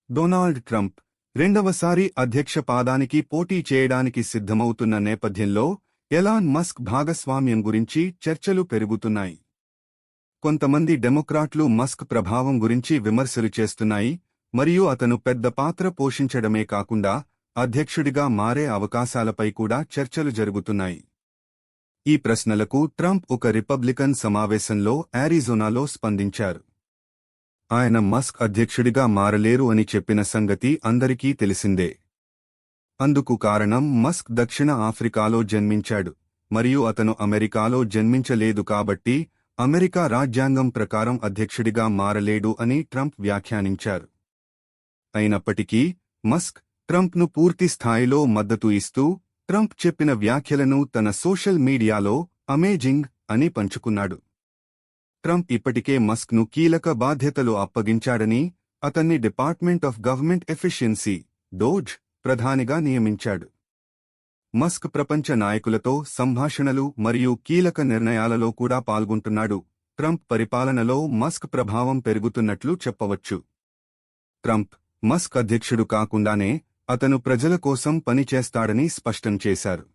Donald Trump రెండవసారి అధ్యక్ష పదానికి పోటీ చేయడానికి సిద్ధమవుతున్న నేపథ్యంలో ఎలాన్ మస్క్ భాగస్వామ్యం గురించి చర్చలు పెరుగుతున్నాయి. కొంతమంది డెమోక్రాట్లు మస్క్ ప్రభావం గురించి విమర్శలు చేస్తున్నాయి మరియు అతను పెద్ద పాత్ర పోషించడమే కాకుండా అధ్యక్షుడిగా మారే అవకాశాలపై కూడా చర్చలు జరుగుతున్నాయి. ఈ ప్రశ్నలకు ట్రంప్ ఒక రిపబ్లికన్ సమావేశంలో అరిజోనాలో స్పందించారు. ఆయన మస్క్ అధ్యక్షుడిగా మారలేరు అని చెప్పిన సంగతి అందరికీ తెలిసిందే. అందుకు కారణం మస్క్ దక్షిణ ఆఫ్రికాలో జన్మించాడు మరియు అతను అమెరికాలో జన్మించలేదు కాబట్టి అమెరికా రాజ్యాంగం ప్రకారం అధ్యక్షుడిగా మారలేడు అని ట్రంప్ వ్యాఖ్యానించారు. అయినప్పటికీ మస్క్ ట్రంప్ను పూర్తి స్థాయిలో మద్దతు ఇస్తూ ట్రంప్ చెప్పిన వ్యాఖ్యలను తన సోషల్ మీడియాలో అమేజింగ్ అని పంచుకున్నాడు. ట్రంప్ ఇప్పటికే మస్క్ను కీలక బాధ్యతలు అప్పగించాడని, అతన్ని department of government efficiency DOGE ప్రధానిగా నియమించాడు. మస్క్ ప్రపంచ నాయకులతో సంభాషణలు మరియు కీలక నిర్ణయాలలో కూడా పాల్గొంటున్నాడు. ట్రంప్ పరిపాలనలో మస్క్ ప్రభావం పెరుగుతున్నట్లు చెప్పవచ్చు. ట్రంప్ మస్క్ అధ్యక్షుడు కాకుండానే అతను ప్రజల కోసం పనిచేస్తాడని స్పష్టం చేశారు.